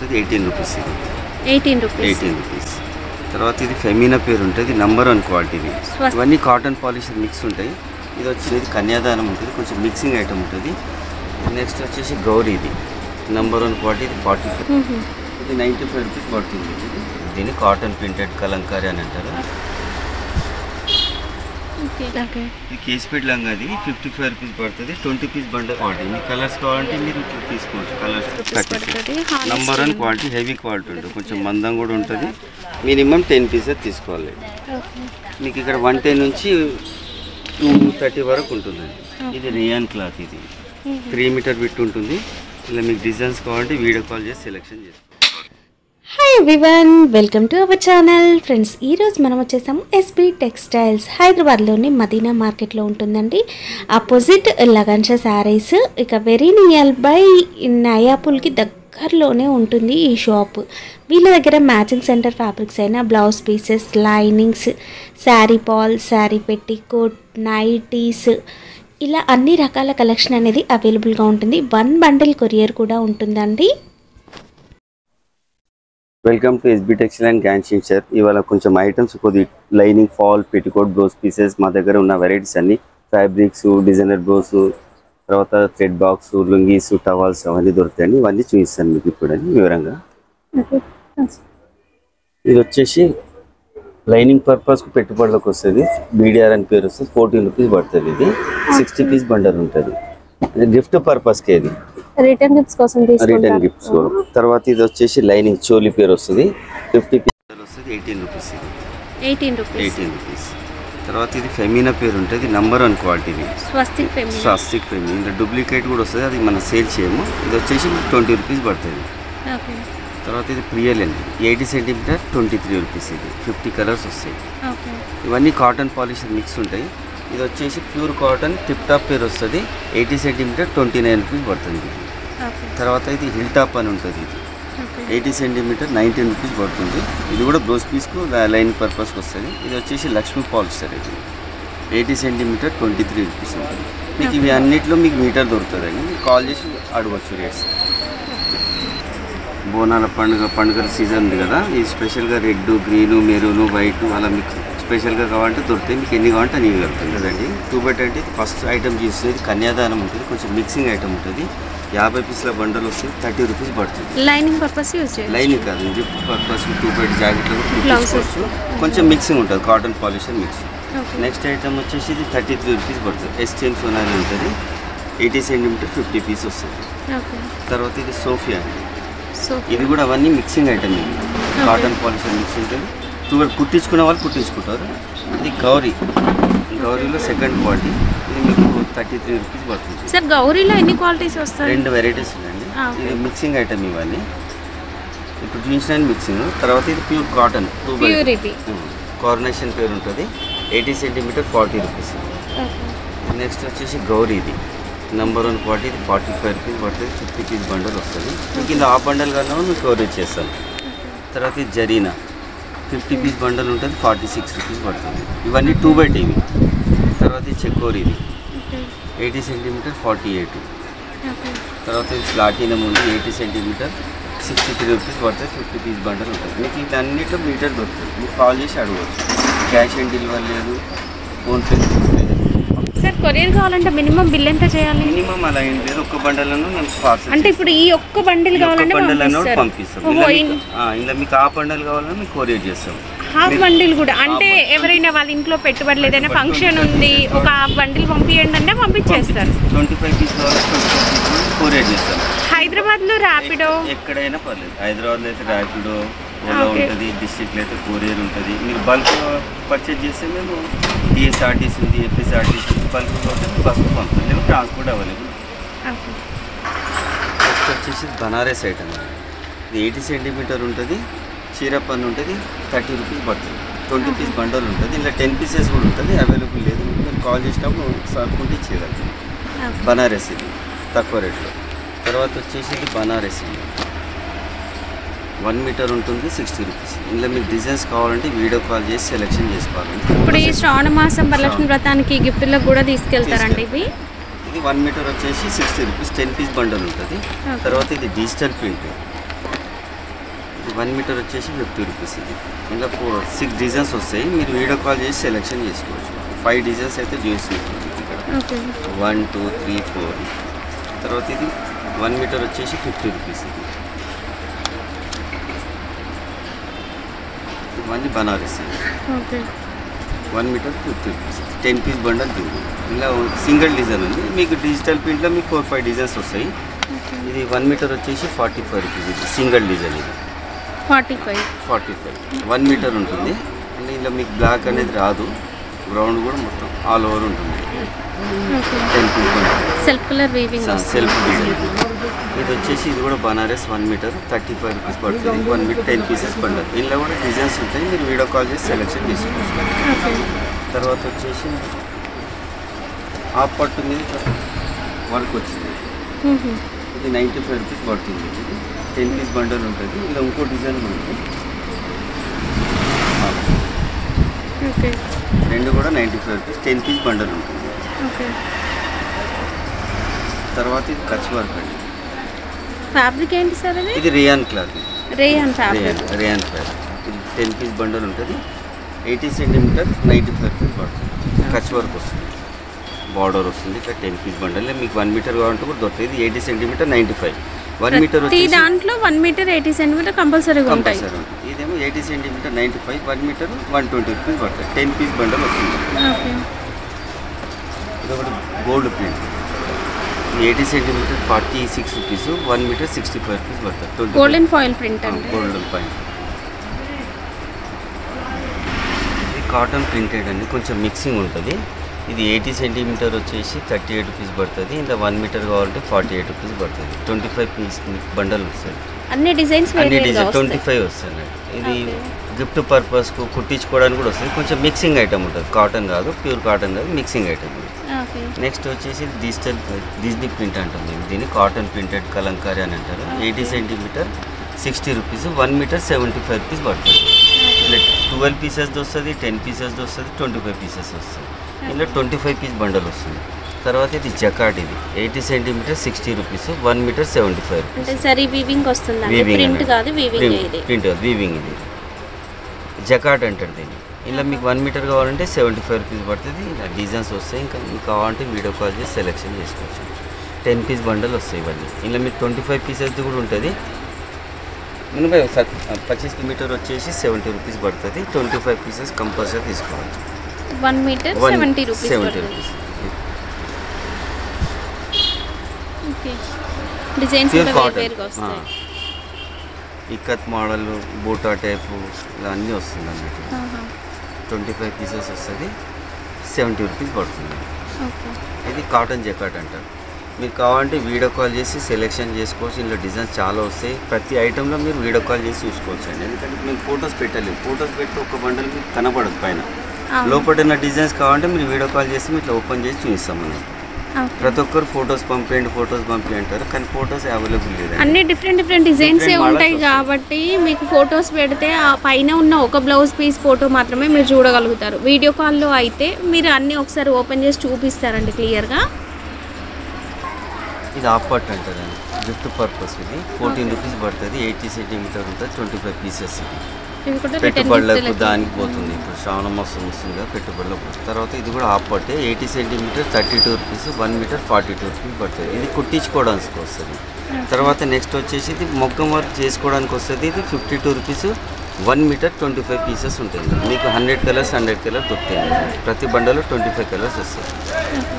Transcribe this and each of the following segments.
18 rupees ఇది. 18 rupees. 18 rupees. తర్వాత ఇది ఫెమినా పేరు ఉంటుంది, నంబర్ 1 క్వాలిటీ ఇది. ఇవన్నీ కాటన్ పాలిష్ మిక్స్ ఉంటాయి. ఇది వచ్చేది కన్యాదానం ఉంటుంది, కొంచెం మిక్సింగ్ ఐటమ్ ఉంటుంది. నెక్స్ట్ వచ్చేసి గౌరీ, ఇది నంబర్ 1 క్వాలిటీ, ఇది 45. ఇది 95 రూపీస్ పడుతుంది. దీన్ని కాటన్ ప్రింటెడ్ కలంకారీ అని అంటారు. ఈ కేస్పేట్ లంగా అది 55 రూపీస్ పడుతుంది. 20 పీస్ బండల్ క్వాలిటీ. మీ కలర్స్ కావాలంటే మీరు తీసుకోవచ్చు. Colours number 1 quality, heavy quality ఉంటుంది, కొంచెం మందం కూడా ఉంటుంది. మినిమం 10 పీసెస్ తీసుకోవాలి. మీకు ఇక్కడ 110 నుంచి 230 వరకు ఉంటుందండి. ఇది రియాన్ క్లాత్, ఇది 3 మీటర్ బిట్ ఉంటుంది. ఇలా మీకు డిజైన్స్ కావాలంటే వీడియో కాల్ చేసి సెలెక్షన్ చేసుకోండి. Hi everyone, welcome to our channel. Friends, ఈరోజు మనం వచ్చేసాము ఎస్బీ టెక్స్టైల్స్, హైదరాబాద్లోని మదీనా మార్కెట్లో ఉంటుందండి. ఆపోజిట్ లగన్షా శారీస్. ఇక వెరీ నియర్ బై నయాపుల్కి దగ్గరలోనే ఉంటుంది ఈ షాప్. వీళ్ళ దగ్గర మ్యాచింగ్ సెంటర్ ఫ్యాబ్రిక్స్ అయినా blouse pieces, linings, sari fall, sari petticoat, nighties, ఇలా అన్ని రకాల కలెక్షన్ అనేది అవైలబుల్గా ఉంటుంది. 1 బండిల్ కొరియర్ కూడా ఉంటుందండి. Welcome to SB textile and గ్యాన్షింగ్. ఇవాళ కొంచెం ఐటమ్స్, కొద్ది lining, fall, petticoat, blouse pieces మా దగ్గర ఉన్న వెరైటీస్ అన్ని, ఫ్యాబ్రిక్స్, డిజైనర్ బ్లౌజ్, తర్వాత థ్రెడ్ బాక్స్, లుంగీస్, టవాల్స్ అవన్నీ దొరుకుతాయండి. ఇవన్నీ చూపిస్తాను మీకు ఇప్పుడు అని వివరంగా. ఇది వచ్చేసి లైనింగ్ పర్పస్కి పెట్టుబడులకు వస్తుంది. బీడిఆర్ అని పేరు వస్తుంది. 14 రూపీస్ పడుతుంది. ఇది 60 పీస్ బండల్ ఉంటుంది. గిఫ్ట్ పర్పస్కి, ఇది రిటర్న్ గిఫ్ట్స్ కోసం రిటర్న్ గిఫ్ట్స్. తర్వాత ఇది వచ్చేసి లైనింగ్ చోలీ పేరు వస్తుంది. 50 పీస్ వస్తుంది. 18 రూపీస్ ఇది. 18 రూపీస్. తర్వాత ఇది ఫెమినా పేరు ఉంటుంది, నంబర్ 1 క్వాలిటీ, ఇది స్వస్తిక్ ఫెమినా. ఇంకా డూప్లికేట్ కూడా వస్తుంది, అది మనం సేల్ చేయము. ఇది వచ్చేసి 20 రూపీస్ పడుతుంది. తర్వాత ఇది ప్రియల్ అండి, 80 సెంటీమీటర్, 23 రూపీస్. ఇది 50 కలర్స్ వస్తాయి. ఇవన్నీ కాటన్ పాలిష్ మిక్స్ ఉంటాయి. ఇది వచ్చేసి ప్యూర్ కాటన్ టిప్ టాప్ పేరు వస్తుంది. 80 సెంటీమీటర్, 29 రూపీస్ పడుతుంది. తర్వాత ఇది హిల్ టాప్ అని ఉంటుంది. ఇది 80 సెంటీమీటర్, 19 రూపీస్ పడుతుంది. ఇది కూడా బ్లౌజ్ పీస్కు లైన్ పర్పస్కి వస్తుంది. ఇది వచ్చేసి లక్ష్మీ పాలిస్టర్. ఇది 80 సెంటీమీటర్, 23 రూపీస్ ఉంటుంది. మీకు ఇవి అన్నింటిలో మీకు మీటర్ దొరుకుతుందండి. మీకు కాల్ చేసి అడగచ్చు రేట్స్. బోనాల పండుగల సీజన్ ఉంది కదా, ఇది స్పెషల్గా రెడ్, గ్రీను, మెరూను, వైట్ అలా మీకు స్పెషల్గా కావాలంటే దొరుకుతాయి. మీకు ఎన్ని కావాలంటే అన్ని దొరుకుతుంది కదండి. 2 బట్ అంటే ఫస్ట్ ఐటమ్ చూస్తుంది కన్యాదానం ఉంటుంది, కొంచెం మిక్సింగ్ ఐటమ్ ఉంటుంది. 50 పీసుల బండల్ వస్తుంది. 30 రూపీస్ పడుతుంది. లైనింగ్ పర్పస్ యూజ్ చేయాలి. లైనింగ్ కాదు, జిప్ పర్పస్ 2 బట్ జాకెట్లో తీసుకోవచ్చు. కొంచెం మిక్సింగ్ ఉంటుంది, cotton polish mix. Next item వచ్చేసి ఇది 33 రూపీస్ పడుతుంది. ఎస్టిఎం సోనాలి ఉంటుంది. 80 సెంటీమీటర్, 50 పీస్ వస్తుంది. తర్వాత ఇది సోఫియా అండి. ఇది కూడా అవన్నీ మిక్సింగ్ ఐటమ్. ఇది కాటన్ పాలిష్ మిక్స్ ఉంటుంది. 2 బట్ కుట్టించుకునే వాళ్ళు కుట్టించుకుంటారు. ఇది గౌరీలో సెకండ్ క్వాలిటీ. ఇది మీకు 33 రూపీస్ పడుతుంది. సార్, గౌరీలో ఎన్ని క్వాలిటీస్ వస్తాయి? 2 వెరైటీస్ ఉన్నాయండి. ఇది మిక్సింగ్ ఐటమ్ ఇవన్నీ ఇప్పుడు చూసిన మిక్సింగ్. తర్వాత ఇది ప్యూర్ కాటన్, 2 బట్ కార్నేషన్ పేరు ఉంటుంది. 80 సెంటీమీటర్, 40 రూపీస్. నెక్స్ట్ వచ్చేసి గౌరీ, ఇది నంబర్ 1 క్వాలిటీ, ఇది 45 రూపీస్ పడుతుంది. 50 పీస్ బండల్ వస్తుంది. మీకు ఇలా ఆ బండల్ కన్నా మీకు కవరేజ్ చేస్తాను. తర్వాత ఇది జరీనా, 50 పీస్ బండల్ ఉంటుంది. 46 రూపీస్ పడుతుంది. ఇవన్నీ 2 బట్ ఇవి. తర్వాత ఇది చెక్కోరి, ఇది 80 సెంటీమీటర్, 48. తర్వాత ఇది ప్లాటినం ఉంది, 80 సెంటీమీటర్, 63 రూపీస్ పడుతుంది. 50 పీస్ బండల్ ఉంటుంది. మీకు ఇది అన్నిట్లో మీటర్ దొరుకుతుంది. మీకు కాల్ చేసి అడగవచ్చు. క్యాష్ ఆన్ డెలివరీ లేదు, ఫోన్పే లేదు. సార్, కొరియర్ కావాలంటే మినిమం బిల్ ఎంత చేయాలి? మినిమం అలా ఏం లేదు, ఒక్క బండలను మేము పార్సల్ అంటే ఇప్పుడు ఈ ఒక్క బండిల్ కావాలంటే పంపిస్తాం. ఇలా మీకు ఆ బండల్ కావాలన్నా మీకు కొరియర్ చేస్తాం. హాఫ్ బండిల్ కూడా అంటే ఎవరైనా వాళ్ళ ఇంట్లో పెట్టుబడి ఏదైనా ఫంక్షన్ ఉంది, ఒక హాఫ్ బండిల్ పంపించండి అంటే పంపించేస్తారు. 25 పీస్ కొరియర్ చేస్తాం. హైదరాబాద్లో ర్యాపిడో ఎక్కడైనా పర్లేదు. హైదరాబాద్లో అయితే ర్యాపిడో ఓలా ఉంటుంది, డిస్ట్రిక్ట్లో అయితే కొరియర్ ఉంటుంది. మీరు బల్క్ పర్చేజ్ చేస్తే మేము టీఎస్ఆర్టీసీ ఉంది, ఎఫ్ఎస్ఆర్టీసీ ఉంది, బల్క్ పోతే బస్సు పంపుతాం. మేము ట్రాన్స్పోర్ట్ అవైలబుల్. నెక్స్ట్ వచ్చేసి బనారస్ ఐటమ్. ఇది 80 సెంటీమీటర్ ఉంటుంది. చీరపన్ను ఉంటుంది. 30 రూపీస్ పడుతుంది. 20 పీస్ బండల్ ఉంటుంది. ఇలా 10 పీసెస్ కూడా ఉంటుంది. అవైలబుల్ లేదు, మీరు కాల్ చేసినప్పుడు సరుకుంటే ఇచ్చేయగలుగుతాం. బనారస్ ఇది తక్కువ రేట్లో. తర్వాత వచ్చేసి ఇది బనారస్, 1 మీటర్ ఉంటుంది. 60 రూపీస్. ఇందులో మీకు డిజైన్స్ కావాలంటే వీడియో కాల్ చేసి సెలెక్షన్ చేసుకోవాలండి. ఇప్పుడు ఈ శ్రావణ మాసం వరలక్ష్మి వ్రతానికి గిఫ్ట్లకు కూడా తీసుకెళ్తారండి ఇవి. ఇది 1 మీటర్ వచ్చేసి 60 రూపీస్. 10 పీస్ బండల్ ఉంటుంది. తర్వాత ఇది డిజిటల్ ప్రింట్, 1 మీటర్ వచ్చేసి 50 రూపీస్ ఇది. ఇంకా 6 డిజైన్స్ వస్తాయి, మీరు వీడియో కాల్ చేసి సెలెక్షన్ చేసుకోవచ్చు. 5 డిజైన్స్ అయితే చూసినట్టు ఇక్కడ 1 2 3 4. తర్వాత ఇది 1 మీటర్ వచ్చేసి 50 రూపీస్ ఇది. ఇవన్నీ Banaras 1 metre 50 rupees. 10 piece bundle దీని. ఇలా సింగిల్ డిజైన్ ఉంది. మీకు డిజిటల్ ప్రింట్లో మీకు 4-5 డిజైన్స్ వస్తాయి. ఇది 1 మీటర్ వచ్చేసి 45 రూపీస్ ఇది. సింగిల్ డిజైన్ ఇది 45 1 మీటర్ ఉంటుంది. అంటే ఇలా మీకు బ్లాక్ అనేది రాదు, గ్రౌండ్ కూడా మొత్తం ఆల్ ఓవర్ ఉంటుంది. 10 piece self colour weaving self design. ఇది వచ్చేసి ఇది కూడా బనారస్ 1 మీటర్ 35 రూపీస్ పడుతుంది. 1 మీటర్ 10 పీసెస్ బండల్. ఇందులో కూడా డిజైన్స్ ఉంటాయి, మీరు వీడియో కాల్ చేసి సెలెక్షన్ చేసుకోవచ్చు. తర్వాత వచ్చేసి హాఫ్ పట్టు మీద వర్క్ వచ్చింది. ఇది 95 రూపీస్ పడుతుంది. 10 పీస్ బండల్ ఉంటుంది. ఇలా ఇంకో డిజైన్ ఉంటుంది. రెండు కూడా 95 రూపీస్. 10 పీస్ బండల్ ఉంటుంది. తర్వాత ఇది కచ్ వర్క్ అండి. ఫ్యాబ్రిక్ ఏంటి సార్ అది? ఇది rayon cloth. Rayon fabric. Rayon fabric. ఇది 10 పీస్ బండల్ ఉంటుంది. 80 సెంటీమీటర్ 95 రూపీస్ పడుతుంది. కచ్ వర్క్ వస్తుంది, బార్డర్ వస్తుంది. ఇక్కడ 10 పీస్ బండల్. మీకు 1 మీటర్ కావాలంటే కూడా దొరుకుతుంది. ఇది 80 సెంటీమీటర్ 95. 1 మీటర్ వచ్చేసి దాంట్లో 1 మీటర్ 80 సెంటీమీటర్ కంపల్సరీగా ఉంటాయి. ఇదేమో 80 సెంటీమీటర్ 95. 1 మీటర్ 120 రూపీస్ పడుతుంది. 10 పీస్ బండల్ వస్తుంది. ఇది ఒకటి gold print. 80 centimetre 46 rupees. 1 metre 65 rupees పడుతుంది. గోల్డెన్ ఫాయిల్ ప్రింట్ అండి. Golden foil. ఇది కాటన్ ప్రింటెడ్ అండి, కొంచెం మిక్సింగ్ ఉంటుంది. ఇది 80 సెంటీమీటర్ వచ్చేసి 38 రూపీస్ పడుతుంది. ఇంకా 1 మీటర్ కావాలంటే 48 రూపీస్ పడుతుంది. 25 పీస్ బండల్ వస్తుంది. అన్ని డిజైన్స్ 25 వస్తుంది. ఇది గిఫ్ట్ పర్పస్కు కుట్టించుకోవడానికి కూడా వస్తుంది. కొంచెం మిక్సింగ్ ఐటమ్ ఉంటుంది, కాటన్ కాదు, ప్యూర్ కాటన్ కాదు, మిక్సింగ్ ఐటమ్. నెక్స్ట్ వచ్చేసి డిజిటల్ డిజ్నీ ప్రింట్ అంటాం మేము దీన్ని. కాటన్ ప్రింటెడ్ కలంకారీ అని అంటారు. 80 సెంటీమీటర్ 60 రూపీస్. 1 మీటర్ 75 రూపీస్ పడుతుంది. ఇలా 12 పీసెస్ది వస్తుంది, 10 పీసెస్ది వస్తుంది, 25 పీసెస్ వస్తుంది. ఇలా 25 పీస్ బండల్ వస్తుంది. తర్వాత ఇది జకాట్. ఇది 80 centimetre 60 rupees. 1 metre 75 rupees. Weaving వస్తుంది, ప్రింట్ కాదు, ప్రింట్ వీవింగ్. ఇది జకాట్ అంటారు దీన్ని. ఇలా మీకు 1 మీటర్ కావాలంటే 75 రూపీస్ పడుతుంది. ఇలా డిజైన్స్ వస్తాయి. ఇంకా మీకు కావాలంటే వీడియో కాల్ చేసి సెలెక్షన్ చేసుకోవచ్చు. 10 పీస్ బండల్ వస్తాయి ఇవన్నీ. ఇలా మీకు 25 పీసెస్ది కూడా ఉంటుంది. మినిమం 25 మీటర్ వచ్చేసి 70 రూపీస్ పడుతుంది. 25 పీసెస్ కంపల్సరీ తీసుకోవాలి. 1 metre 70 rupees. Designs ikat model, బూటా టైపు ఇలా అన్నీ వస్తుంది అన్నట్టు. 25 పీసెస్ వస్తుంది. 70 రూపీస్ పడుతుంది. ఇది కాటన్ జకాట్ అంటారు. మీకు కావాలంటే వీడియో కాల్ చేసి సెలెక్షన్ చేసుకోవచ్చు. ఇందులో డిజైన్స్ చాలా వస్తాయి. ప్రతి ఐటెంలో మీరు వీడియో కాల్ చేసి చూసుకోవచ్చు అండి. ఎందుకంటే మేము ఫొటోస్ పెట్టలేము. ఫొటోస్ పెట్టి ఒక బండల్ మీకు కనపడదు పైన. లోపల ఉన్న డిజైన్స్ కావాలంటే మీరు వీడియో కాల్ చేసి ఇట్లా ఓపెన్ చేసి చూపిస్తాం మనం. ప్రతి ఒక్కరు ఫొటోస్ పంపి అంటారు, కానీ ఫొటోస్ అవైలబుల్ లేదు. అన్ని డిఫరెంట్ డిజైన్స్ ఉంటాయి కాబట్టి మీకు ఫొటోస్ పెడితే ఆ పైన ఉన్న ఒక బ్లౌజ్ పీస్ ఫోటో మాత్రమే మీరు చూడగలుగుతారు. వీడియో కాల్లో అయితే మీరు అన్ని ఒకసారి ఓపెన్ చేసి చూపిస్తారండి క్లియర్గా. ఇది హాఫ్ పట్టు అంటారండి, గిఫ్ట్ పర్పస్. ఇది 14 రూపీస్ పడుతుంది. 80 సెంటీమీటర్ ఉంటుంది. 25 పీసెస్. ఇది పెట్టుబడులకు దానికి పోతుంది. ఇప్పుడు శ్రావణ మాసం వస్తుంది, పెట్టుబడులకు పోతుంది. తర్వాత ఇది కూడా హాఫ్ పట్టే. 80 సెంటీమీటర్ 32 రూపీస్. 1 మీటర్ 42 రూపీస్ పడుతుంది. ఇది కుట్టించుకోవడానికి వస్తుంది. తర్వాత నెక్స్ట్ వచ్చేసి ఇది మొగ్గం వర్క్ చేసుకోవడానికి వస్తుంది. ఇది 52 రూపీస్. 1 మీటర్ 25 పీసెస్ ఉంటుంది. మీకు 100 కలర్స్ దొరుకుతాయి. ప్రతి బండలో 25 కలర్స్ వస్తాయి.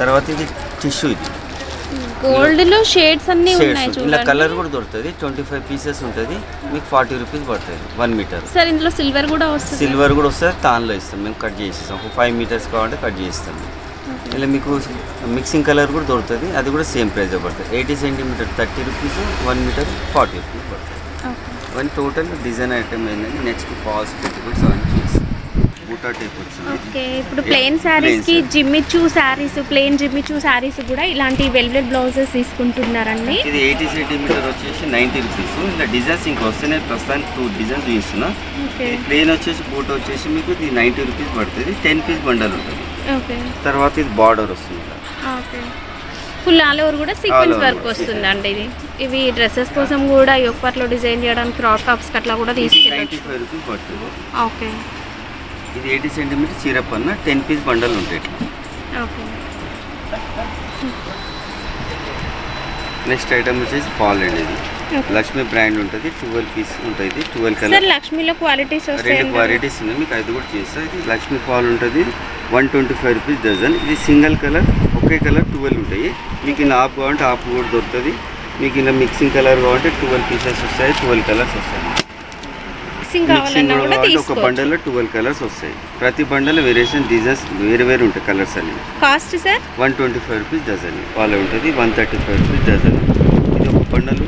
తర్వాత ఇది టిష్యూ. ఇది గోల్డ్ లో షేడ్స్ అన్ని ఉన్నాయి చూడండి. ఇలా కలర్ కూడా దొరుకుతుంది. 25 పీసెస్ ఉంటుంది. మీకు 40 రూపీస్ పడుతుంది 1 మీటర్. సార్ ఇందులో సిల్వర్ కూడా వస్తుంది. సిల్వర్ కూడా వస్తుంది. తాన్లో ఇస్తాం మేము, కట్ చేసిస్తాం. ఒక 5 మీటర్స్ కావాలంటే కట్ చేస్తాం. ఇలా మీకు మిక్సింగ్ కలర్ కూడా దొరుకుతుంది. అది కూడా సేమ్ ప్రైస్ పడుతుంది. 80 సెంటీమీటర్ 30 రూపీస్. 1 మీటర్ 40 రూపీస్ పడుతుంది. వన్ టోటల్ డిజైన్ ఐటమ్ ఏంటంటే నెక్స్ట్ ఫాల్స్ పెట్టుకోవచ్చు. అవన్నీ చూసి బూటా టైప్ వచ్చింది. ఓకే, ఇప్పుడు ప్లెయిన్ శారీస్ కి Jimmy Choo saris, plain Jimmy Choo saris కూడా ఇలాంటి వెల్వెట్ బ్లౌజెస్ తీసుకుంటున్నారండి. ఇది 80 సెంటీమీటర్ వచ్చేసి 90 రూపీస్. ఇలా డిజైన్స్ ఇంకా వస్తున్నాయి. ప్రస్తుతానికి 2 డిజైన్స్ చూస్తున్నా. ప్లెయిన్ వచ్చేసి బూటా వచ్చేసి మీకు ఇది 90 రూపీస్ పడుతుంది. 10 పీస్ బండల్ ఉంటుంది. తర్వాత ఇది బార్డర్ వస్తుంది. ఫుల్ ఆల్ ఓవర్ కూడా సీక్వెన్స్ వర్క్ వస్తుందండి ఇది. ఇవి డ్రెస్సెస్ కోసం కూడా యోగపాట్లో డిజైన్ చేయడానికి క్రాప్ టాప్స్ అట్లా కూడా తీసుకెళ్ళచ్చు. 95 రూపీస్ పడుతుంది. ఓకే, ఇది 80 సెంటీమీటర్ చీర పన్న 10 పీస్ బండల్ ఉంటాయి. ఓకే. నెక్స్ట్ ఐటమ్ వచ్చేసి ఫాల్ అండి. ఇది లక్ష్మి బ్రాండ్ ఉంటుంది. 12 పీస్ ఉంటుంది. 12 సార్ కలర్. లక్ష్మిలో క్వాలిటీస్ వస్తాయి. 2 క్వాలిటీస్ ఉన్నాయి, మీకు అది కూడా చేస్తా. ఇది లక్ష్మి ఫాల్ ఉంటుంది. 125 రూపీస్ డజన్. ఇది సింగిల్ కలర్, ఒకే కలర్ 12 ఉంటాయి. మీకు ఇలా ఆఫ్ కావాలంటే ఆఫ్ కూడా దొరుకుతుంది. మీకు ఇలా మిక్సింగ్ కలర్ కావాలంటే 12 పీసెస్ వస్తాయి, 12 కలర్స్ వస్తాయి. మిక్సింగ్ మిక్సింగ్ కావాలన్నా కూడా ఒక తీసుకోవచ్చు. బండల్లో 12 కలర్స్ వస్తాయి. ప్రతి బండల్ వేరియేషన్ డిజైన్స్ వేరు వేరు ఉంటాయి కలర్స్ అన్ని. Cost sir 125 rupees dozen. Fall ఉంటుంది 135 రూపీస్ డజన్. ఇది ఒక బండల్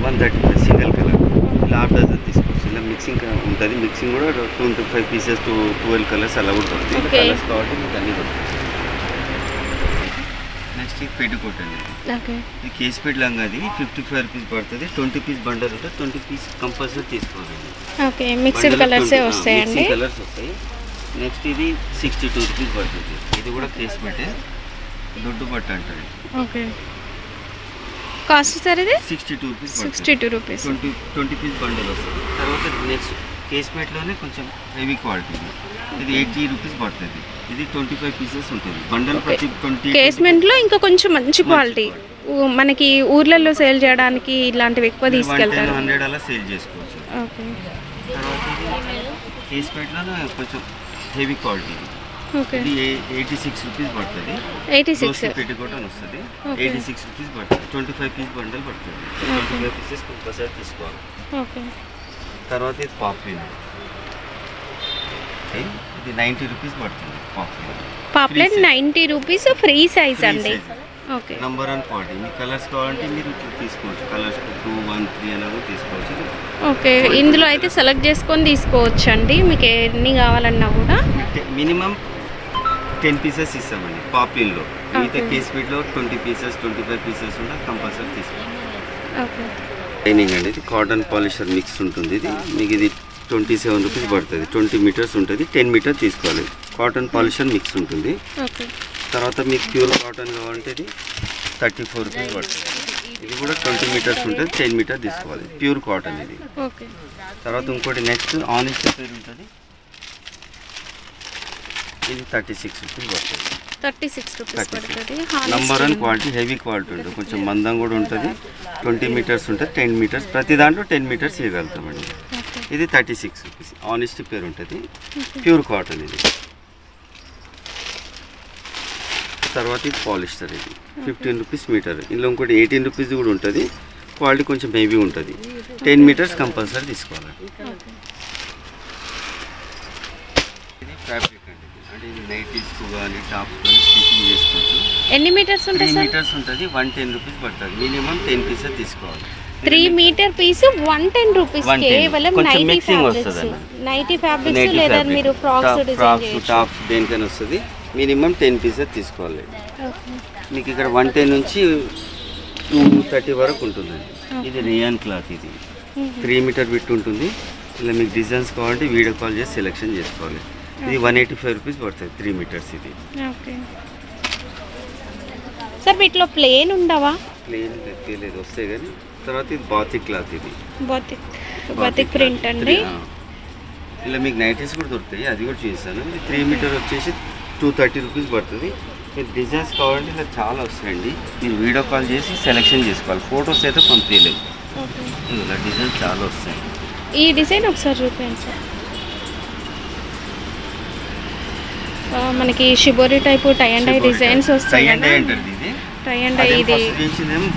135 సింగిల్ కలర్. ఇలా హాఫ్ డజన్ తీసుకోవచ్చు. ఇలా మిక్సింగ్ ఉంటుంది. మిక్సింగ్ కూడా 25 పీసెస్ టు 12 కలర్స్ అలా కూడా దొరుకుతాయి. కలర్స్ కాబట్టి మీకు అన్నీ దొరుకుతాయి. నెక్స్ట్ ఇది పెట్టుకోట్ అండి. ఇది కేస్పేట్ లంగా. అది 55 రూపీస్ పడుతుంది. 20 పీస్ బండల్ ఉంటుంది. 20 పీస్ కంపల్సరీ తీసుకోవాలండి. ఓకే, మిక్స్డ్ కలర్సే వస్తాయండి. కలర్స్ వస్తాయి. నెక్స్ట్ ఇది 62 రూపీస్ పడుతుంది. ఇది కూడా కేస్పేటే, దొడ్డు బట్ట అంటారు. ఓకే, కాస్ట్ సార్ ఇది 62 రూపీస్. 62 రూపీస్. 20 పీస్ బండల్ వస్తుంది. తర్వాత నెక్స్ట్ కేస్పేట్లోనే కొంచెం హెవీ క్వాలిటీ. ఇది 80 రూపీస్ పడుతుంది. ఇది 25 పీసెస్ ఉంటుంది బండల్. ప్రతి 20 కేస్మెంట్లో ఇంకా కొంచెం మంచి క్వాలిటీ. మనకి ఊర్లలో సేల్ చేయడానికి ఇలాంటివి ఎక్కువ తీసుకెళ్తారు. 100 అలా సేల్ చేసుకోవచ్చు. ఓకే, తర్వాత కేస్పేట్లోనే కొంచెం హెవీ క్వాలిటీ. ఓకే. ఇది 86 రూపీస్ పడుతుంది. 86 పెట్టుకోవటం వస్తుంది. 86 రూపీస్ పడుతుంది. 25 పీస్ బండల్ పడుతుంది. 25 పీసెస్ కంపల్సరీ తీసుకోవాలి. ఓకే. తర్వాత ఇది పాప్లిన్. ఇది 90 రూపీస్ పడుతుంది. పాప్లెట్ 90 రూపీస్, ఫ్రీ సైజ్ అండి. Okay, number 1 quality. మీకు కలర్స్ కావాలంటే మీరు తీసుకోవచ్చు. కలర్స్ 2, 1, 3 అలా కూడా తీసుకోవచ్చు. ఓకే. ఇందులో అయితే సెలెక్ట్ చేసుకొని తీసుకోవచ్చు అండి. మీకు ఎన్ని కావాలన్నా కూడా మినిమం 10 పీసెస్ ఇస్తామండి పాప్లిన్లో. మిగతా కేస్పేట్లో 20 పీసెస్ 25 పీసెస్ ఉంటే కంపల్సరీ తీసుకోవాలి. ఓకే. లైనింగ్ అండి. ఇది కాటన్ పాలిషర్ మిక్స్ ఉంటుంది. ఇది మీకు ఇది 27 రూపీస్ పడుతుంది. 20 మీటర్స్ ఉంటుంది. 10 మీటర్స్ తీసుకోవాలి. కాటన్ పాలిషర్ మిక్స్ ఉంటుంది. ఓకే. తర్వాత మీకు ప్యూర్ కాటన్ కావాలంటే ఇది 34 రూపీస్ పడుతుంది. ఇది కూడా 20 మీటర్స్ ఉంటుంది. 10 మీటర్ తీసుకోవాలి. ప్యూర్ కాటన్ ఇది. ఓకే. తర్వాత ఇంకోటి నెక్స్ట్ ఆనిస్ట్ పేరు ఉంటుంది. ఇది 36 రూపీస్ పడుతుంది. 36 రూపీస్ పడుతుంది. నంబర్ 1 క్వాలిటీ, హెవీ క్వాలిటీ ఉంటుంది. కొంచెం మందం కూడా ఉంటుంది. 20 మీటర్స్ ఉంటుంది. 10 మీటర్స్ ప్రతి దాంట్లో 10 మీటర్స్ ఇవ్వగలుగుతామండి. ఇది 36 రూపీస్. ఆనిస్ట్ పేరు ఉంటుంది. ప్యూర్ కాటన్ ఇది. తర్వాత ఇది పాలిస్టర్. ఇది 15 రూపీస్ మీటర్. ఇందులో ఇంకోటి 18 రూపీస్ కూడా ఉంటుంది. క్వాలిటీ కొంచెం హెవీ ఉంటుంది. 10 మీటర్స్ కంపల్సరీ తీసుకోవాలి. ఇది ఫ్యాబ్రిక్ అండి. అంటే ఇది నైటీస్కు కానీ టాప్స్ కానీ స్టిచ్చింగ్ చేసుకోవచ్చు. ఎన్ని మీటర్స్ ఉంటుంది 3 సార్? మీటర్స్ ఉంటుంది. 110 రూపీస్ పడుతుంది. మినిమం 10 పీసెస్ తీసుకోవాలి. 3 మీటర్ పీస్ 110 రూపీస్. కేవలం 90 ఫ్యాబ్రిక్స్ లేదా మీరు ఫ్రాక్స్ డిజైన్ చేయొచ్చు. టాప్స్ దేనికైనా వస్తుంది. మినిమం 10 పీసెస్ తీసుకోవాలి. మీకు ఇక్కడ 110 నుంచి 230 వరకు ఉంటుందండి. ఇది రియాన్ క్లాత్. ఇది 3 మీటర్ విడ్త్ ఉంటుంది. ఇలా మీకు డిజైన్స్ కావాలంటే వీడియో కాల్ చేసి సెలెక్షన్ చేసుకోవాలి. ఇది 185 రూపీస్ పడుతుంది. 3 మీటర్స్ ఇది. ఓకే సార్, వీటిలో ప్లేన్ ఉండవా? ప్లేన్ లేదు, వస్తాయి కానీ. తర్వాత ఇది బాతిక్ క్లాత్. ఇది బాతిక్ ప్రింట్ అండి. ఇలా మీకు నైటీస్ కూడా దొరుకుతాయి. అది కూడా చూపిస్తాను. ఇది 3 మీటర్ వచ్చేసి 230 రూపీస్ పడుతుంది. మీరు డిజైన్స్ కావాలంటే ఇలా చాలా వస్తాయండి. మీరు వీడియో కాల్ చేసి సెలెక్షన్ చేసుకోవాలి. ఫొటోస్ అయితే పంపించలేదు. ఇలా డిజైన్స్ చాలా వస్తాయి. ఈ డిజైన్ ఒకసారి చూపించండి సార్. మనకి shibori type tie and dye designs వస్తాయి. టై అండ్ డై అంటారు. ఇది టై అండ్ డై. ఇది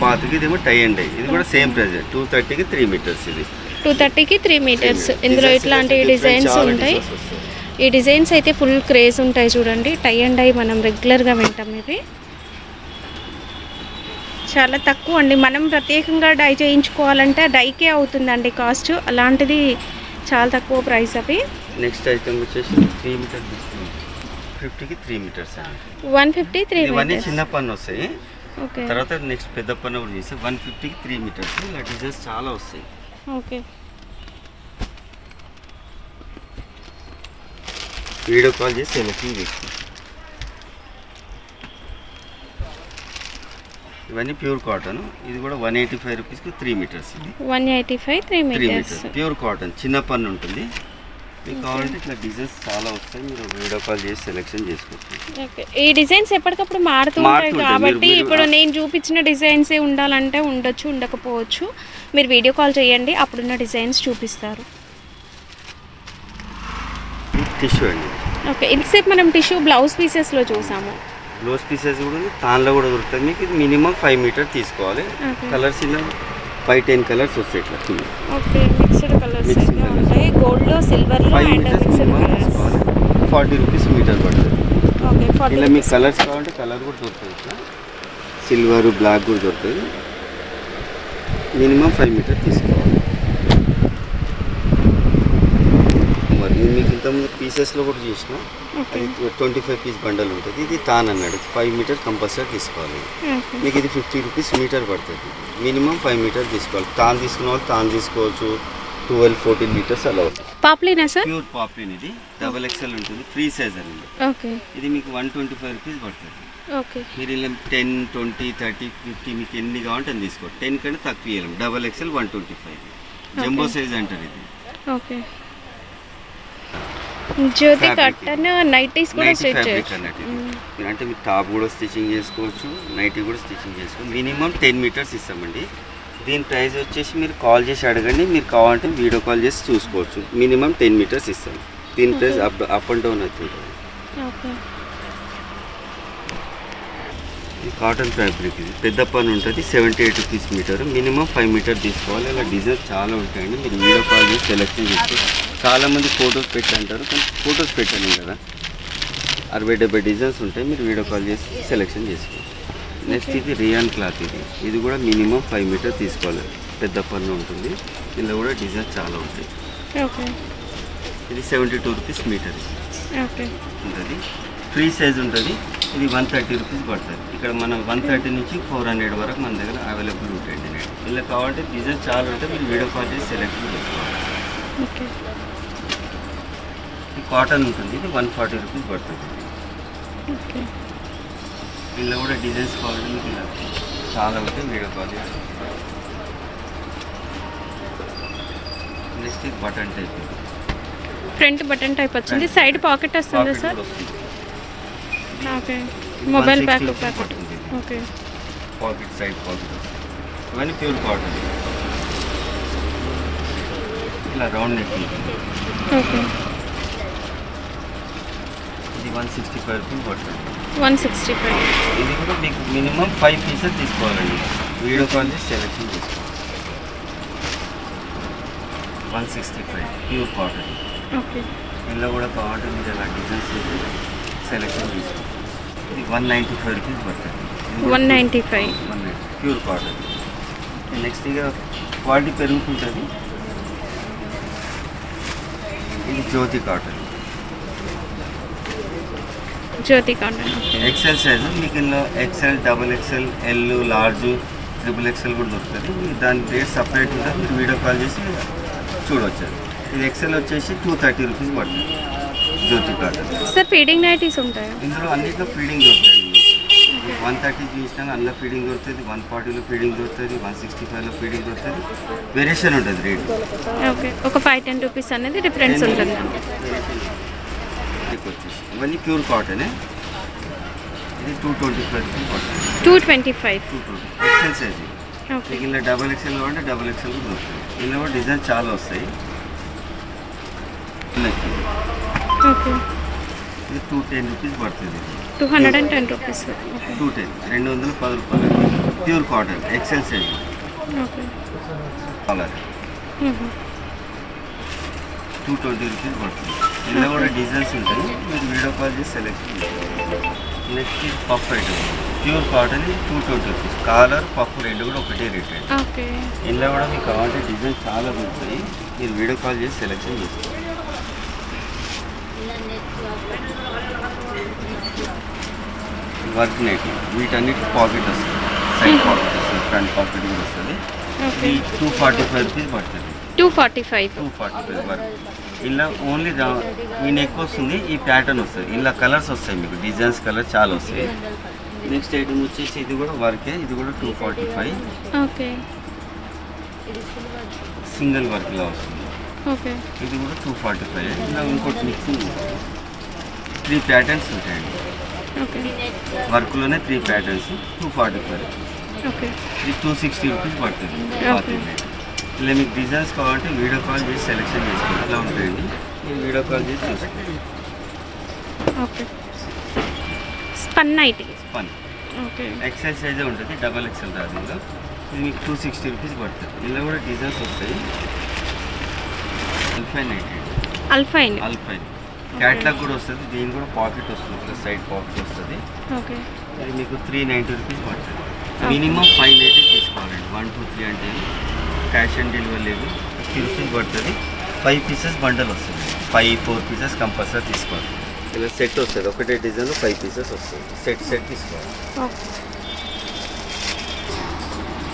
బాతుకి ఇదేమో టై అండ్ డై. ఇది కూడా సేమ్ ప్రైస్. 230కి 3 మీటర్స్. ఇది 230కి 3 మీటర్స్. ఇందులో ఇట్లాంటి డిజైన్స్ ఉంటాయి. ఈ డిజైన్స్ అయితే ఫుల్ క్రేజ్ ఉంటాయి చూడండి. టై అండ్ డై మనం రెగ్యులర్గా వింటాం. ఇవి చాలా తక్కువ అండి. మనం ప్రత్యేకంగా డై చేయించుకోవాలంటే డైకే అవుతుందండి కాస్ట్. అలాంటిది చాలా తక్కువ ప్రైస్ అవి. నెక్స్ట్ ఐటమ్ వచ్చేసి 3 మీటర్ 50కి 3 మీటర్స్. 150 3 ఇవన్నీ చిన్న పన్ను వస్తాయి. ఓకే. తర్వాత నెక్స్ట్ పెద్ద పన్ను కూడా చేస్తే 150కి 3 మీటర్స్. ఇలా డిజైన్స్ చాలా వస్తాయి. ఓకే. వీడియో కాల్ చేసి సెలెక్షన్ చేసుకోండి. ఇవన్నీ ప్యూర్ కాటన్. ఇది కూడా 185 రూపీస్కి 3 మీటర్స్. ఇది 185 3 మీటర్స్ ప్యూర్ కాటన్, చిన్న పన్ను ఉంటుంది. మీకు కావాలంటే ఇట్లా డిజైన్స్ చాలా వస్తాయి, మీరు వీడియో కాల్ చేసి సెలెక్షన్ చేసుకోవచ్చు. ఈ డిజైన్స్ ఎప్పటికప్పుడు మారుతూ ఉంటాయి కాబట్టి ఇప్పుడు నేను చూపించిన డిజైన్సే ఉండాలంటే ఉండొచ్చు, ఉండకపోవచ్చు. మీరు వీడియో కాల్ చేయండి, అప్పుడున్న డిజైన్స్ చూపిస్తారు. టిష్యూ అండి. ఓకే, ఇంతసేపు మనం టిష్యూ బ్లౌజ్ పీసెస్లో చూసాము. బ్లౌజ్ పీసెస్ కూడా తాన్లో కూడా దొరుకుతుంది మీకు. ఇది మినిమం 5 మీటర్ తీసుకోవాలి. కలర్స్ ఇలా 5-10 కలర్స్ వస్తాయి ఇట్లా. ఓకే, మిక్స్డ్ కలర్స్ ఉంటాయి. గోల్డ్లో, సిల్వర్లో and mixed colours. 40 rupees metre పడుతుంది. ఓకే, 40. ఇలా మీకు కలర్స్ కావాలంటే కలర్ కూడా దొరుకుతుంది. ఇట్లా సిల్వర్, బ్లాక్ కూడా దొరుకుతుంది. మినిమం 5 మీటర్ తీసుకోవాలి. మరి నేను మీకు ఇంతకుముందు పీసెస్లో కూడా చేసిన 25 పీస్ బండల్ ఉంటుంది. ఇది తాన్ అన్నాడు, 5 మీటర్ కంపల్సరీ తీసుకోవాలి. మీకు ఇది 50 రూపీస్ మీటర్ పడుతుంది. మినిమం 5 మీటర్ తీసుకోవాలి. తాన్ తీసుకున్న వాళ్ళు తాన్ తీసుకోవచ్చు. 12-14 మీటర్స్ అలా అవుతుంది. పాప్లీనా సార్? ప్యూర్ పాప్లీన్. ఇది XXL ఉంటుంది, ఫ్రీ సైజ్ అండి. ఓకే, ఇది మీకు 125 రూపీస్ పడుతుంది. ఓకే, మీరు ఇలా 10, 20, 30, 50 మీకు ఎన్ని కావాలంటే అని తీసుకోండి. 10 కంటే తక్కువ ఇవ్వలేము. XXL 125. జంబో సైజ్ అంటారు ఇది. ఓకే, జ్యోతి కాటన్ నైటీస్ కూడా స్టిచ్ చేయొచ్చు. అంటే మీరు టాప్ కూడా స్టిచ్చింగ్ చేసుకోవచ్చు, నైటీ కూడా స్టిచ్చింగ్ చేసుకోవచ్చు. మినిమం 10 మీటర్స్ ఇస్తామండి. దీని ప్రైస్ వచ్చేసి మీరు కాల్ చేసి అడగండి, మీరు కావాలంటే వీడియో కాల్ చేసి చూసుకోవచ్చు. మినిమం 10 మీటర్స్ ఇస్తాం. దీని ప్రైస్ అప్ అండ్ డౌన్ అవుతుంటుంది. ఇది కాటన్ ఫ్యాబ్రిక్. ఇది పెద్ద పని ఉంటుంది, 78 రూపీస్ మీటర్. మినిమం 5 మీటర్ తీసుకోవాలి. ఇలా డిజైన్ చాలా ఉంటాయండి. మీరు వీడియో కాల్ చేసి సెలెక్షన్ చేసుకోవచ్చు. చాలామంది ఫొటోస్ పెట్టి అంటారు, కానీ ఫొటోస్ పెట్టాను కదా. 60-70 డిజైన్స్ ఉంటాయి, మీరు వీడియో కాల్ చేసి సెలెక్షన్ చేసుకోవచ్చు. నెక్స్ట్ ఇది రియాన్ క్లాత్. ఇది కూడా మినిమం 5 మీటర్ తీసుకోవాలి. పెద్ద పన్ను ఉంటుంది. ఇందులో కూడా డిజైన్స్ చాలా ఉంటాయి. ఇది 72 రూపీస్ మీటర్ ఉంటుంది. ఫ్రీ సైజ్ ఉంటుంది. ఇది 130 రూపీస్ పడుతుంది. ఇక్కడ మనం 130 నుంచి 400 వరకు మన దగ్గర అవైలబుల్ ఉంటాయండి. ఇలా కావాలంటే డిజైన్స్ చాలా ఉంటాయి, మీరు వీడియో కాల్ చేసి సెలెక్షన్ చేసుకోవాలి. ఇది కాటన్ ఉంటుంది. ఇది 140 రూపీస్ పడుతుంది. ఇలా కూడా డిజైన్స్ కావాలంటే మీకు ఇలా చాలా ఉంటాయి, వీడియో కాల్ చేసి. Next button type. Front button type వచ్చింది, సైడ్ పాకెట్ వస్తుంది sir. Okay, mobile back pocket. Okay, pocket, side pocket వస్తుంది. ఇవన్నీ ప్యూర్ కాటన్. ఇలా రౌండ్ నెక్. ఓకే, ఇది 165 రూపీస్ పడుతుంది. 165. ఇది కూడా మీకు మినిమం 5 పీసెస్ తీసుకోవాలండి. వీడియో కాల్ చేసి సెలెక్షన్ చేసుకోవాలి. 165 ప్యూర్ కాటన్. ఓకే, ఇందులో కూడా కావాలంటే మీరు ఇలా డిజైన్స్ సెలెక్షన్ చేసుకోవాలి. ఇది 195 రూపీస్ పడుతుంది. 195 ప్యూర్ కాటన్. నెక్స్ట్ ఇక క్వాలిటీ పెరుగుతుంటుంది. ఇది జ్యోతి కాటన్. జ్యోతి కాటన్ XL సైజ్. మీకు ఇందులో XL, XXL, L, large, XXL కూడా దొరుకుతుంది. దాని రేట్ సపరేట్ ఉంటుంది, మీరు వీడియో కాల్ చేసి చూడవచ్చు. ఇది XL వచ్చేసి 230 రూపీస్ పడుతుంది. జ్యోతి కాటన్. సార్ ఫీడింగ్ నైటీస్ ఉంటాయి ఇందులో అన్నింటిలో ఫీడింగ్ దొరుకుతుంది. 130 చూసినాక అందులో ఫీడింగ్ దొరుకుతుంది, 140లో ఫీడింగ్ దొరుకుతుంది, 165లో ఫీడింగ్ దొరుకుతుంది. వేరియేషన్ ఉంటుంది రేట్. ఓకే, ఒక 5-10 రూపీస్ అనేది డిఫరెన్స్ ఉంటుంది. వచ్చేసి ఇవన్నీ ప్యూర్ కాటనే. ఇది 225 రూపీస్ పడుతుంది. 225. XL size. మీకు ఇలా XXL కావాలంటే XXL కూడా దొరుకుతుంది. ఇందులో కూడా డిజైన్ చాలా వస్తాయి. ఓకే, ఇది 210 రూపీస్ పడుతుంది. 210 రూపీస్. 210 రూపాయలు. Pure cotton XL size. Okay, colour 220 rupees పడుతుంది. ఇందులో కూడా డిజైన్స్ ఉంటాయి, మీరు వీడియో కాల్ చేసి సెలెక్షన్ చేసుకోవాలి. Next puff item. Pure cotton 220 rupees. Collar, puff రెండు కూడా ఒకటే రేట్ అండి. ఓకే, ఇందులో కూడా మీకు కావాలంటే డిజైన్ చాలా దొరుకుతాయి, మీరు వీడియో కాల్ చేసి సెలెక్షన్ చేసుకోవాలి. Work night. వీటన్నిటి పాకెట్ వస్తుంది, సైడ్ పాకెట్ వస్తుంది, ఫ్రంట్ పాకెట్ కూడా వస్తుంది. ఇది 245 రూపీస్ పడుతుంది. 245 వరకు. ఇలా ఓన్లీ ఈ నెక్ వస్తుంది, ఈ ప్యాటర్న్ వస్తుంది. ఇలా కలర్స్ వస్తాయి, మీకు డిజైన్స్ కలర్ చాలా వస్తాయి. నెక్స్ట్ ఐటమ్ వచ్చేసి ఇది కూడా వర్కే, ఇది కూడా 245. ఓకే. సింగిల్ వర్క్ ఇలా వస్తుంది. ఓకే. ఇది కూడా 245. ఇలా ఇంకోటి మిక్సింగ్ 3 ప్యాటర్న్స్ ఉంటాయండి. ఓకే. వర్క్లోనే 3 ప్యాటర్న్స్ 245. ఓకే. ఇది 260 రూపీస్ పడుతుంది. ఓకే. ఇలా మీకు డిజైన్స్ కావాలంటే వీడియో కాల్ చేసి సెలెక్షన్ చేసుకోండి. అలా ఉంటాయండి, మీరు వీడియో కాల్ చేసి చూసుకోండి. Okay. Spun nighty. Spun. Okay. XL సైజే ఉంటుంది, డబల్ ఎక్సెల్ రాదు. ఇది మీకు 260 రూపీస్ పడుతుంది. ఇలా కూడా డిజైన్స్ వస్తాయి. Alpine nighty. Alpine. Alpine catalogue కూడా వస్తుంది. దీని కూడా పాకెట్ వస్తుంది, ప్లస్ సైడ్ పాకెట్ వస్తుంది. ఓకే. ఇది మీకు 390 రూపీస్ పడుతుంది. మినిమం 590 తీసుకోవాలండి. 1 2 3 అంటే క్యాష్ ఆన్ డెలివరీ లేదు. 50 రూపీస్ పడుతుంది. 5 పీసెస్ బండల్ వస్తుంది. 4 పీసెస్ కంపల్సరీ తీసుకోవాలి. ఇలా సెట్ వస్తుంది, ఒకటే డిజైన్ 5 పీసెస్ వస్తుంది. సెట్ తీసుకోవాలి.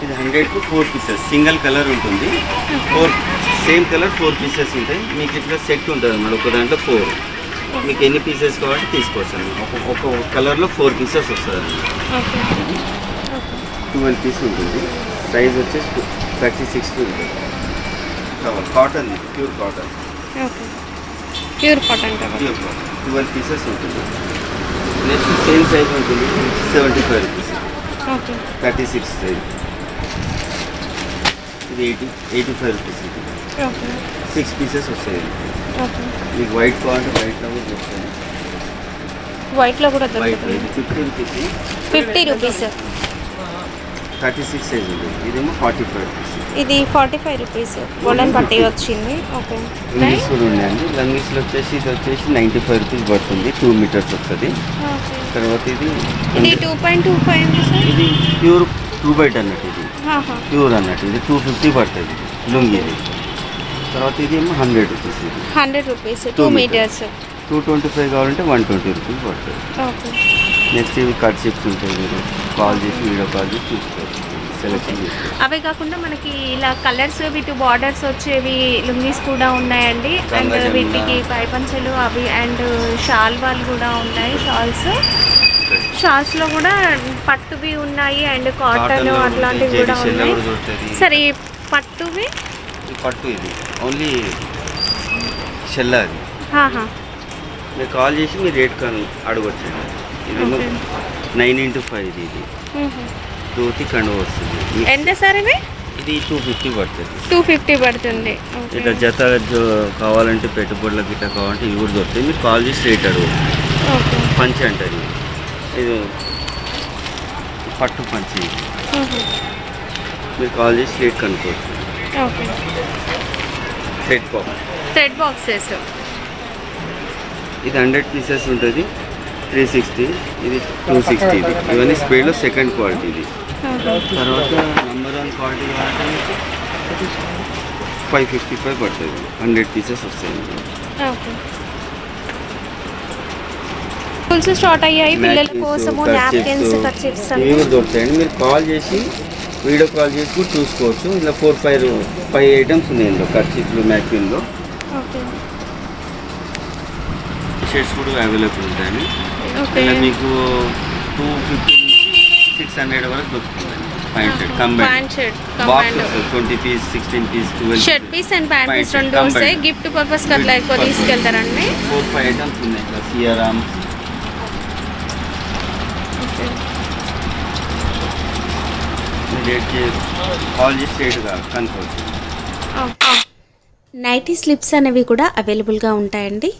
ఇది 100కు 4 పీసెస్ సింగిల్ కలర్ ఉంటుంది. 4 సేమ్ కలర్ 4 పీసెస్ ఉంటాయి. మీకు ఇట్లా సెట్ ఉంటుంది అన్నమాట. ఒక దాంట్లో 4 మీకు ఎన్ని పీసెస్ కావాలంటే తీసుకోవచ్చు అన్నమాట. ఒక కలర్లో 4 పీసెస్ వస్తుంది అన్నమాట. 12 పీస్ ఉంటుంది. సైజ్ వచ్చేసి 36 ఉంటుంది. Cotton, pure cotton. Okay. Pure cotton. 12 pieces ఉంటుంది. నెక్స్ట్ సేమ్ సైజ్ ఉంటుంది 75 రూపీస్. ఓకే. 36 సైజ్. ఇది 85 రూపీస్. ఓకే. 6 పీసెస్ వస్తాయి. ఓకే. మీకు వైట్ కావాలంటే వైట్లో కూడా దొరుకుతుంది. వైట్లో కూడా వైట్ దొరుకుతుంది. ఇది 50 రూపీస్. 50 రూపీస్. 36 సైజ్ ఉంటుంది. ఇదేమో 45 రూపీస్. ఇది 45 రూపీస్. గోల్డెన్ పట్టీ వచ్చింది. ఓకే. ఇంగ్లీష్ కూడా ఉన్నాయండి. లంగీస్లో వచ్చేసి ఇది వచ్చేసి 95 రూపీస్ పడుతుంది. 2 మీటర్స్ వస్తుంది. ఓకే. తర్వాత ఇది 2.25 ఉంది సార్. ఇది ప్యూర్ 2/10 అన్నట్టు. ఇది ప్యూర్ అన్నట్టు. ఇది 250 పడుతుంది లుంగి. ఇది తర్వాత ఇది ఏమో 100 రూపీస్. ఇది 100 రూపీస్ 2 మీటర్స్. 225 కావాలంటే 120 రూపీస్ పడుతుంది. ఓకే. నెక్స్ట్ ఇవి కట్ షిప్స్ ఉంటాయి. మీరు కాల్ చేసి వీడియో కాల్ చేసి చూసుకోవచ్చు, సెలెక్షన్ చేసుకోవచ్చు. అవే కాకుండా మనకి ఇలా కలర్స్ విత్ బార్డర్స్ వచ్చేవి లుంగీస్ కూడా ఉన్నాయండి. అండ్ వీటికి పైపంచలు అవి అండ్ షాల్ వాళ్ళు కూడా ఉన్నాయి. షాల్స్లో కూడా పట్టువి ఉన్నాయి అండ్ కాటన్ అట్లాంటివి కూడా ఉన్నాయి. సరే ఈ పట్టువి పట్టు ఇది ఓన్లీ షెల్లా. అది మీరు కాల్ చేసి మీరు రేట్ అడగొచ్చు. ఇది 9x5 ఇది 2 కండువ వస్తుంది. ఎంత సార్ ఇవి? ఇది 250 పడుతుంది. 250 పడుతుంది. ఇట్లా జత కావాలంటే పెట్టుబడులకు ఇట్లా కావాలంటే ఇవి కూడా దొరుకుతాయి. మీరు కాల్ చేసి రేట్ అడుగు. పంచి అంటారు. ఇది పట్టు పంచి. మీరు కాల్ చేసి రేట్ కనుక్కోవచ్చు. Thread boxes. ఇది 100 పీసెస్ ఉంటుంది. 360. ఇది 260. ఇది ఇవన్నీ స్పీడ్లో సెకండ్ క్వాలిటీ. ఇది తర్వాత నెంబర్ 1 క్వాలిటీ కావాలంటే 555 పడుతుంది. 100 పీసెస్ వస్తాయి. ఫుల్స్ స్టార్ట్ అయ్యాయి పిల్లల కోసము. నాప్కిన్స్, కర్చీఫ్స్ ఇవి కూడా దొరుకుతాయండి. మీరు కాల్ చేసి వీడియో కాల్ చేసి కూడా చూసుకోవచ్చు. ఇలా 4-5 ఐటమ్స్ ఉన్నాయి ఇందులో. కర్చీఫ్లు, మ్యాక్విన్లో షర్ట్స్ కూడా అవైలబుల్ ఉంటాయండి. ఇలా మీకు 250 నుంచి 600 వరకు దొరుకుతుందండి. Pant shirt combine box 20 piece, 16 piece, 12 shirt piece and pant piece రెండు వస్తాయి. గిఫ్ట్ పర్పస్ కి అట్లా ఎక్కువ తీసుకెళ్తారండి. 4-5 ఐటమ్స్ ఉన్నాయి. ఇట్లా సిఆర్ఆమ్ కాల్ చేసి రేట్గా కనుక్కోవచ్చు. నైటీ స్లిప్స్ అనేవి కూడా అవైలబుల్గా ఉంటాయండి.